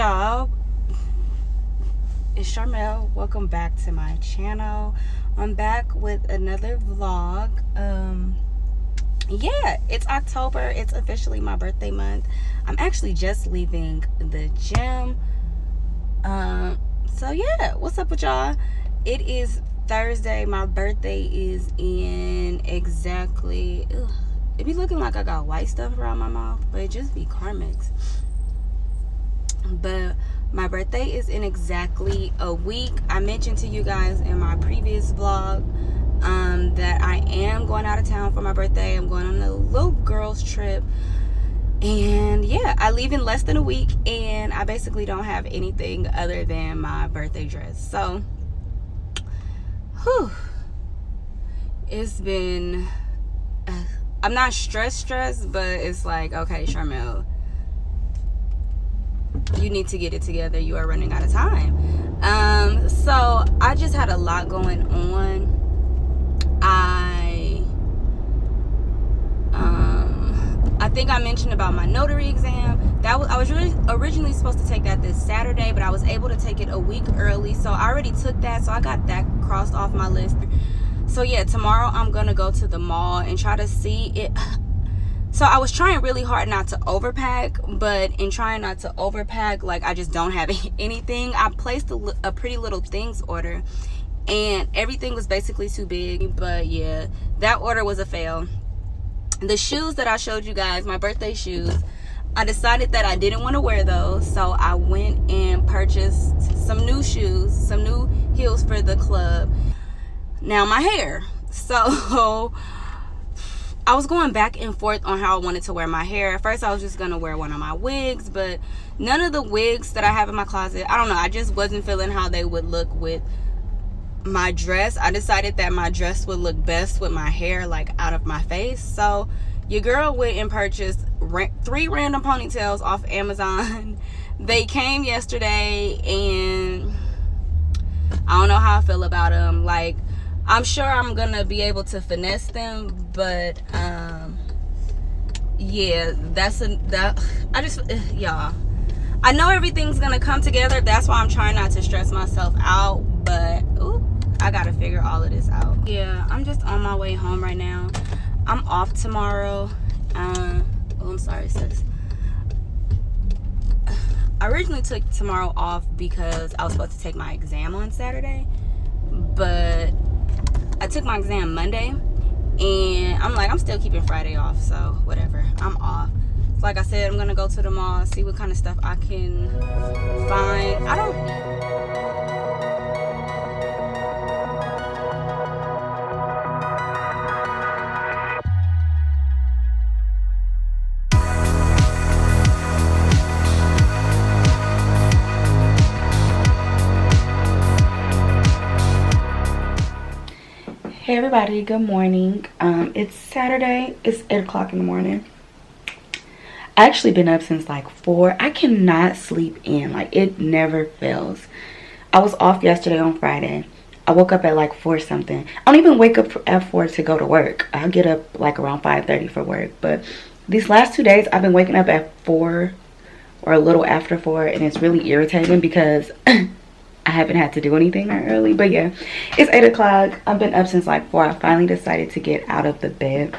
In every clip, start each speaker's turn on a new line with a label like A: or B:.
A: y'all? It's Sharmel. Welcome back to my channel. I'm back with another vlog. Yeah, it's October. It's officially my birthday month. I'm actually just leaving the gym. So yeah, what's up with y'all? It is Thursday. My birthday is in exactly... It be looking like I got white stuff around my mouth, but it just be Carmex. But my birthday is in exactly a week. I mentioned to you guys in my previous vlog that I am going out of town for my birthday. I'm going on a little girls trip. And yeah, I leave in less than a week, and I basically don't have anything other than my birthday dress. So, whew, it's been... I'm not stressed, but it's like, okay, Sharmel, you need to get it together. You are running out of time. So I just had a lot going on. I think I mentioned about my notary exam. I was originally supposed to take that this Saturday, but I was able to take it a week early. So I already took that. So I got that crossed off my list. So yeah, tomorrow I'm gonna go to the mall and try to see it. So I was trying really hard not to overpack, but in trying not to overpack, like, I just don't have anything. I placed a pretty little things order, and everything was basically too big. But yeah, that order was a fail. The shoes that I showed you guys, my birthday shoes, I decided that I didn't want to wear those, so I went and purchased some new shoes, some new heels for the club. Now my hair. So I was going back and forth on how I wanted to wear my hair. At first I was just going to wear one of my wigs, but none of the wigs that I have in my closet, I don't know, I just wasn't feeling how they would look with my dress. I decided that my dress would look best with my hair like out of my face. So your girl went and purchased 3 random ponytails off Amazon. They came yesterday, and I don't know how I feel about them. Like, I'm sure I'm gonna be able to finesse them, but yeah, y'all, I know everything's gonna come together. That's why I'm trying not to stress myself out, but ooh, I gotta figure all of this out. Yeah, I'm just on my way home right now. I'm off tomorrow. Oh, I'm sorry, sis. I originally took tomorrow off because I was supposed to take my exam on Saturday, but I took my exam Monday, and I'm like, I'm still keeping Friday off, so whatever, I'm off. So like I said, I'm gonna go to the mall, see what kind of stuff I can find. Hey everybody, good morning. It's Saturday. It's 8 o'clock in the morning. I actually been up since like 4. I cannot sleep in. Like, it never fails. I was off yesterday on Friday. I woke up at like 4 something. I don't even wake up at 4 to go to work. I'll get up like around 5:30 for work. But these last 2 days I've been waking up at 4 or a little after 4, and it's really irritating because I haven't had to do anything that early. But yeah, it's 8 o'clock. I've been up since like 4. I finally decided to get out of the bed.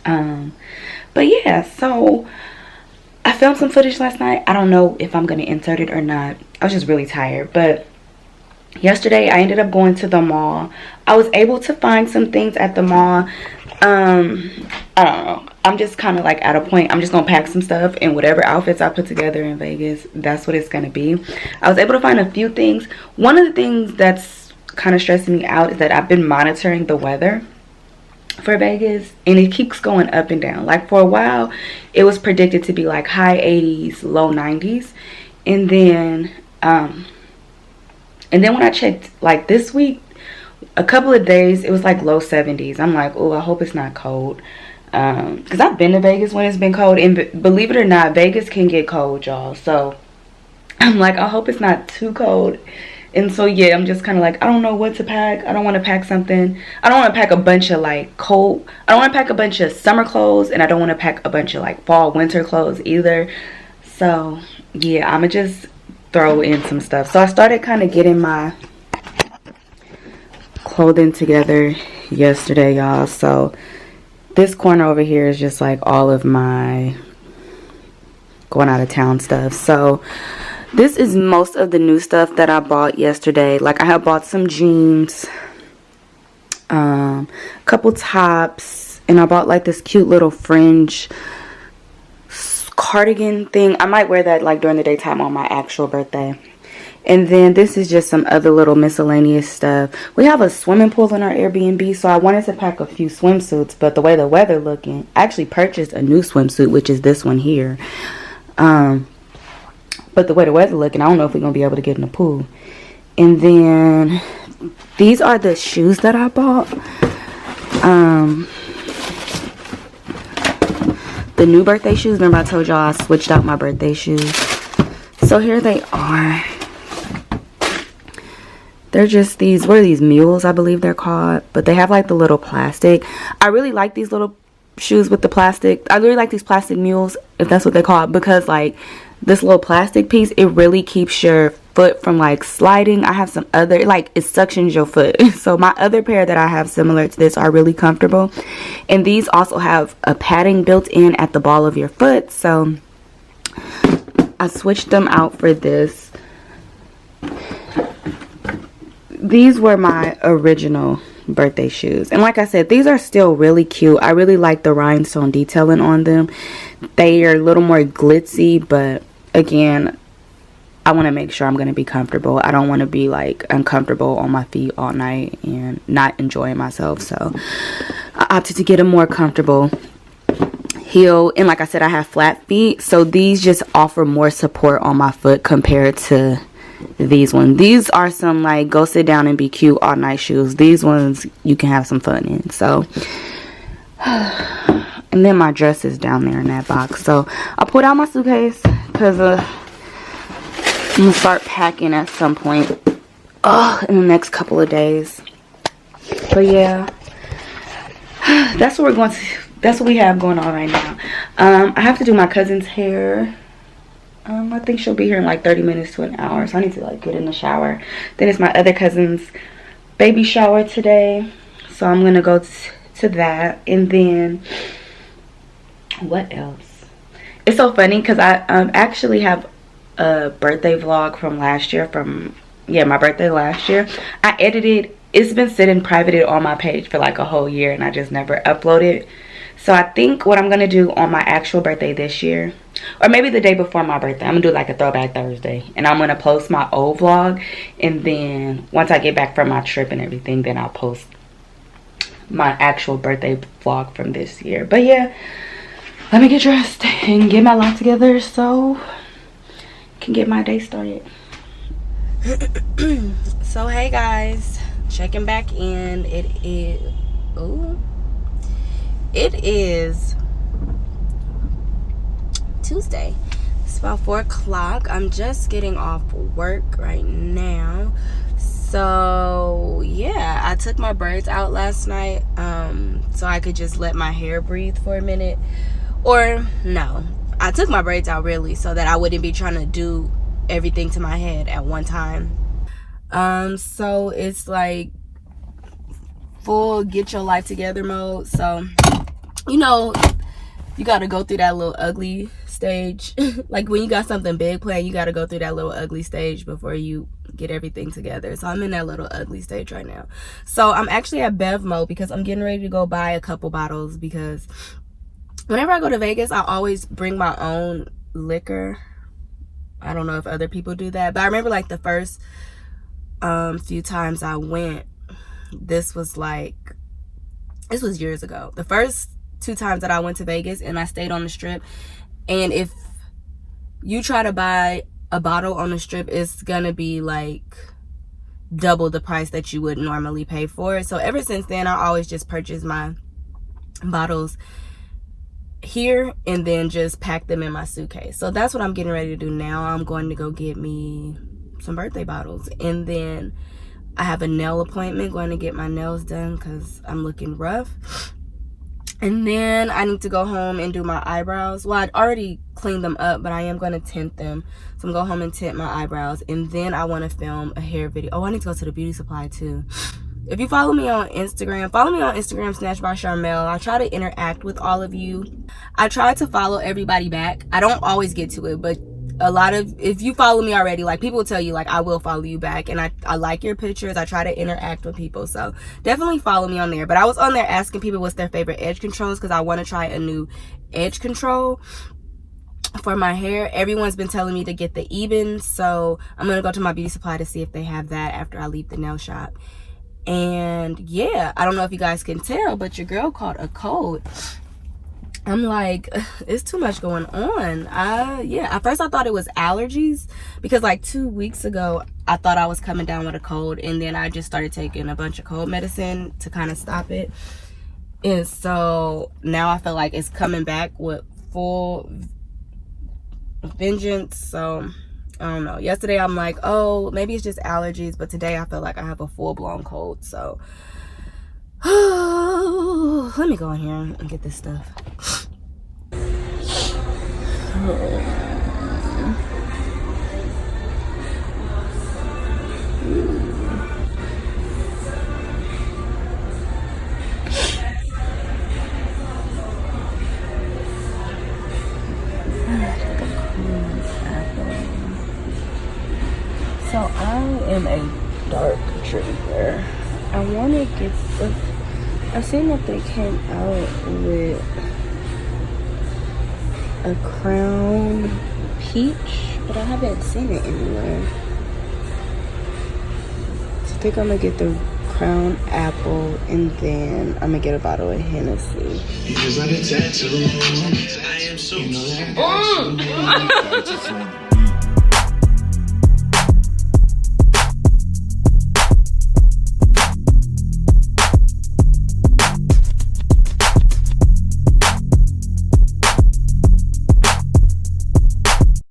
A: But yeah, so I filmed some footage last night. I don't know if I'm going to insert it or not. I was just really tired. But yesterday I ended up going to the mall. I was able to find some things at the mall. I don't know. I'm just kind of like at a point. I'm just gonna pack some stuff, and whatever outfits I put together in Vegas, that's what it's gonna be. I was able to find a few things. One of the things that's kind of stressing me out is that I've been monitoring the weather for Vegas, and it keeps going up and down. Like, for a while it was predicted to be like high 80s, low 90s, and then when I checked like this week, a couple of days it was like low 70s. I'm like, oh, I hope it's not cold, because I've been to Vegas when it's been cold, and believe it or not, Vegas can get cold, y'all. So I'm like, I hope it's not too cold. And so yeah, I'm just kind of like, I don't know what to pack. I don't want to pack something. I don't want to pack a bunch of like cold, I don't want to pack a bunch of summer clothes, and I don't want to pack a bunch of like fall winter clothes either. So yeah, I'ma just throw in some stuff. So I started kind of getting my clothing together yesterday, y'all. So this corner over here is just like all of my going out of town stuff. So this is most of the new stuff that I bought yesterday. Like I have bought some jeans, couple tops, and I bought like this cute little fringe cardigan thing. I might wear that like during the daytime on my actual birthday. And then this is just some other little miscellaneous stuff. We have a swimming pool in our Airbnb, so I wanted to pack a few swimsuits, but the way the weather looking, I actually purchased a new swimsuit, which is this one here. But the way the weather looking, I don't know if we're gonna be able to get in the pool. And then these are the shoes that I bought. The new birthday shoes. Remember I told y'all I switched out my birthday shoes. So here they are. They're just these, what are these, mules, I believe they're called. But they have like the little plastic. I really like these little shoes with the plastic. I really like these plastic mules, if that's what they call it, because like this little plastic piece, it really keeps your foot from like sliding. I have some other, like it suctions your foot. So my other pair that I have similar to this are really comfortable. And these also have a padding built in at the ball of your foot. So I switched them out for this. These were my original birthday shoes, and like I said, these are still really cute. I really like the rhinestone detailing on them. They are a little more glitzy, but again, I want to make sure I'm going to be comfortable. I don't want to be like uncomfortable on my feet all night and not enjoying myself. So I opted to get a more comfortable heel, and like I said, I have flat feet, so these just offer more support on my foot compared to these ones. These are some like go sit down and be cute all night shoes. These ones you can have some fun in. So and then my dress is down there in that box. So I pulled out my suitcase because I'm gonna start packing at some point in the next couple of days. But yeah, that's what we have going on right now. I have to do my cousin's hair. I think she'll be here in like 30 minutes to an hour, so I need to like get in the shower. Then it's my other cousin's baby shower today, so I'm gonna go to that. And then what else? It's so funny because I actually have a birthday vlog from last year, my birthday last year. I edited, it's been sitting privated on my page for like a whole year, and I just never uploaded. So I think what I'm gonna do on my actual birthday this year, or maybe the day before my birthday, I'm gonna do like a throwback Thursday, and I'm gonna post my old vlog, and then once I get back from my trip and everything, then I'll post my actual birthday vlog from this year. But yeah, let me get dressed and get my life together so I can get my day started. So hey guys, checking back in. It is Tuesday. It's about 4 o'clock. I'm just getting off work right now. So yeah, I took my braids out last night so I could just let my hair breathe for a minute. Or no, I took my braids out really so that I wouldn't be trying to do everything to my head at one time. So it's like full get your life together mode. So you know, you gotta go through that little ugly stage. Like when you got something big planned, you gotta go through that little ugly stage before you get everything together. So I'm in that little ugly stage right now. So I'm actually at Bev mode because I'm getting ready to go buy a couple bottles, because whenever I go to Vegas, I always bring my own liquor. I don't know if other people do that, but I remember like the first few times I went, this was years ago. The first 2 times that I went to Vegas and I stayed on the strip, and if you try to buy a bottle on the strip, it's gonna be like double the price that you would normally pay for it. So ever since then, I always just purchase my bottles here and then just pack them in my suitcase. So that's what I'm getting ready to do now. I'm going to go get me some birthday bottles, and then I have a nail appointment, going to get my nails done because I'm looking rough. And then I need to go home and do my eyebrows. Well, I'd already cleaned them up, but I am going to tint them. So I'm going to go home and tint my eyebrows. And then I want to film a hair video. Oh, I need to go to the beauty supply too. If you follow me on Instagram, Snatched by Sharmel. I try to interact with all of you. I try to follow everybody back. I don't always get to it, but if you follow me already, like, people will tell you, like, I will follow you back, and I like your pictures. I try to interact with people, so definitely follow me on there. But I was on there asking people what's their favorite edge controls, because I want to try a new edge control for my hair. Everyone's been telling me to get the Eben, so I'm gonna go to my beauty supply to see if they have that after I leave the nail shop. And yeah, I don't know if you guys can tell, but your girl caught a cold. I'm like, it's too much going on. Yeah, at first I thought it was allergies, because like 2 weeks ago I thought I was coming down with a cold, and then I just started taking a bunch of cold medicine to kind of stop it. And so now I feel like it's coming back with full vengeance. So I don't know. Yesterday I'm like, oh, maybe it's just allergies, but today I feel like I have a full-blown cold. So let me go in here and get this stuff. So I am a dark drinker. I want to get I've seen that they came out with a Crown Peach, but I haven't seen it anywhere. So I think I'm gonna get the Crown Apple, and then I'm gonna get a bottle of Hennessy. Because I get tattooed. I am so